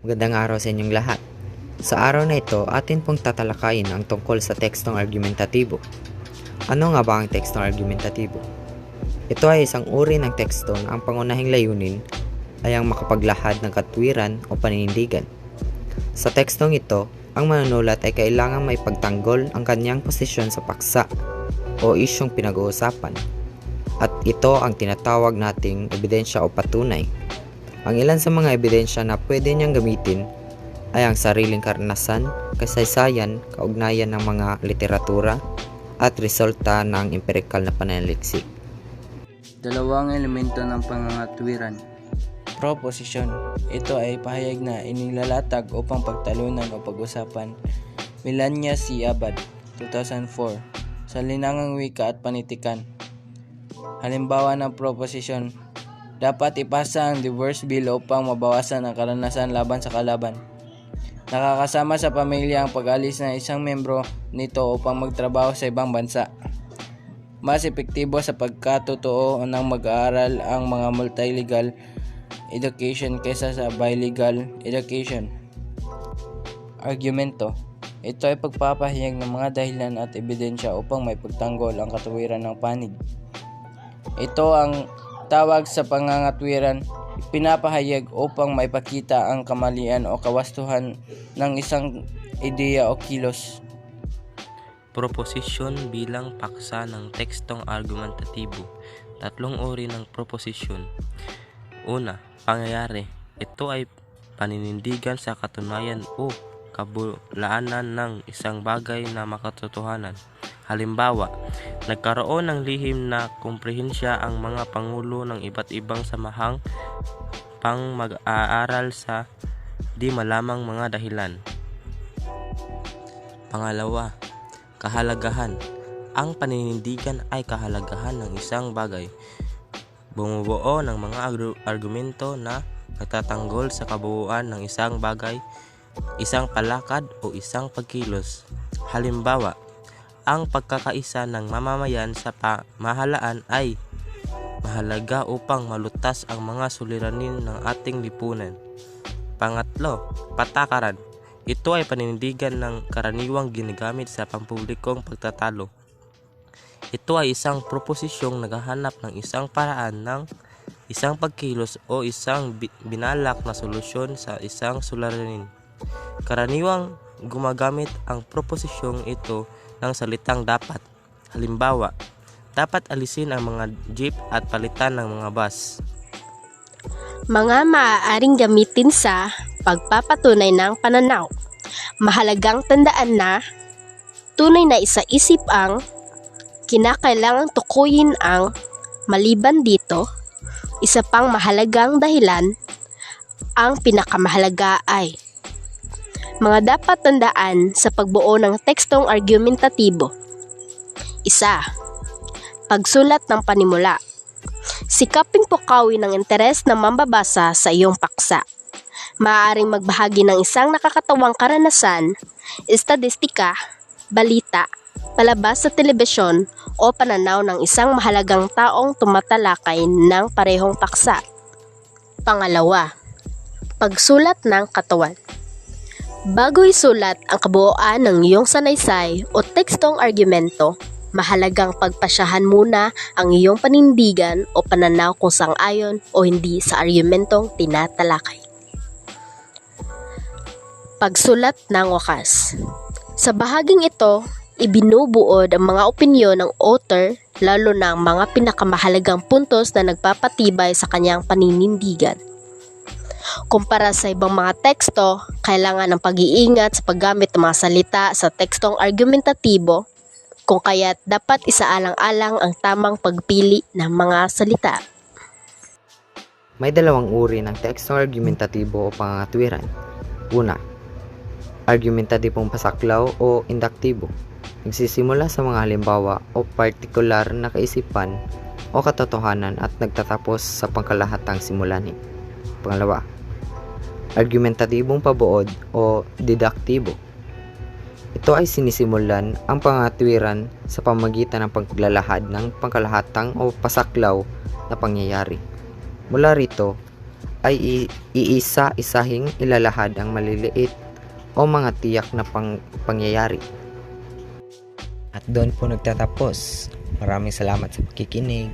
Magandang araw sa inyong lahat. Sa araw na ito, atin pong tatalakayin ang tungkol sa tekstong argumentatibo. Ano nga ba ang tekstong argumentatibo? Ito ay isang uri ng teksto na ang pangunahing layunin ay ang makapaglahad ng katwiran o paninindigan. Sa tekstong ito, ang manunulat ay kailangang may pagtanggol ang kanyang posisyon sa paksa o isyong pinag-uusapan. At ito ang tinatawag nating ebidensya o patunay. Ang ilan sa mga ebidensya na pwede niyang gamitin ay ang sariling karanasan, kasaysayan, kaugnayan ng mga literatura, at resulta ng empirikal na pananaliksik. Dalawang elemento ng pangangatwiran. Proposition. Ito ay pahayag na inilalatag upang pagtalunan o pag-usapan. Melania C. Abad, 2004. Sa Linangang Wika at Panitikan. Halimbawa ng proposition. Dapat ipasa ang divorce bill upang mabawasan ang karanasan laban sa kalaban. Nakakasama sa pamilya ang pag-alis ng isang membro nito upang magtrabaho sa ibang bansa. Mas epektibo sa pagkatotoo ng mag-aaral ang mga multilegal education kaysa sa bilegal education. Argumento. Ito ay pagpapahayag ng mga dahilan at ebidensya upang may pagtanggol ang katuwiran ng panig. Ito ang tawag sa pangangatwiran, pinapahayag upang maipakita ang kamalian o kawastuhan ng isang ideya o kilos. Proposisyon bilang paksa ng tekstong argumentatibo. Tatlong uri ng proposisyon. Una, pangyayari. Ito ay paninindigan sa katunayan o kabulaanan ng isang bagay na makatotohanan. Halimbawa, nagkaroon ng lihim na komprehensya ang mga pangulo ng iba't ibang samahang pang mag-aaral sa di malamang mga dahilan. Pangalawa, kahalagahan. Ang paninindigan ay kahalagahan ng isang bagay. Bumubuo ng mga argumento na nagtatanggol sa kabuuan ng isang bagay, isang palakad o isang pagkilos. Halimbawa, ang pagkakaisa ng mamamayan sa pamahalaan ay mahalaga upang malutas ang mga suliranin ng ating lipunan. Pangatlo, patakaran. Ito ay paninindigan ng karaniwang ginagamit sa pampublikong pagtatalo. Ito ay isang proposisyong naghahanap ng isang paraan ng isang pagkilos o isang binalak na solusyon sa isang suliranin. Karaniwang gumagamit ang proposisyong ito ng salitang dapat. Halimbawa, dapat alisin ang mga jeep at palitan ng mga bus. Mga maaaring gamitin sa pagpapatunay ng pananaw. Mahalagang tandaan na tunay na isaisip ang kinakailangang tukuyin ang maliban dito. Isa pang mahalagang dahilan, ang pinakamahalaga ay mga dapat tandaan sa pagbuo ng tekstong argumentatibo. Isa, pagsulat ng panimula. Sikaping pukawin ang interes ng mambabasa sa iyong paksa. Maaaring magbahagi ng isang nakakatawang karanasan, estadistika, balita, palabas sa telebisyon o pananaw ng isang mahalagang taong tumatalakay ng parehong paksa. Pangalawa, pagsulat ng katawan. Bago isulat ang kabuuan ng iyong sanaysay o tekstong argumento, mahalagang pagpasyahan muna ang iyong panindigan o pananaw kung sang-ayon o hindi sa argumentong tinatalakay. Pagsulat ng wakas. Sa bahaging ito, ibinubuod ang mga opinyon ng author, lalo na ang mga pinakamahalagang puntos na nagpapatibay sa kanyang paninindigan. Kumpara sa ibang mga teksto, kailangan ng pag-iingat sa paggamit ng mga salita sa tekstong argumentatibo, kung kaya't dapat isaalang-alang ang tamang pagpili ng mga salita. May dalawang uri ng tekstong argumentatibo o pangangatwiran. Una, argumentatibong pasaklaw o induktibo. Nagsisimula sa mga halimbawa o partikular na kaisipan o katotohanan at nagtatapos sa pangkalahatang simulanin. Pangalawa, argumentatibong pabuod o didaktibo. Ito ay sinisimulan ang pangatwiran sa pamagitan ng paglalahad ng pangkalahatang o pasaklaw na pangyayari. Mula rito, ay iisa-isahing ilalahad ang maliliit o mga tiyak na pangyayari. At doon po nagtatapos. Maraming salamat sa pakikinig.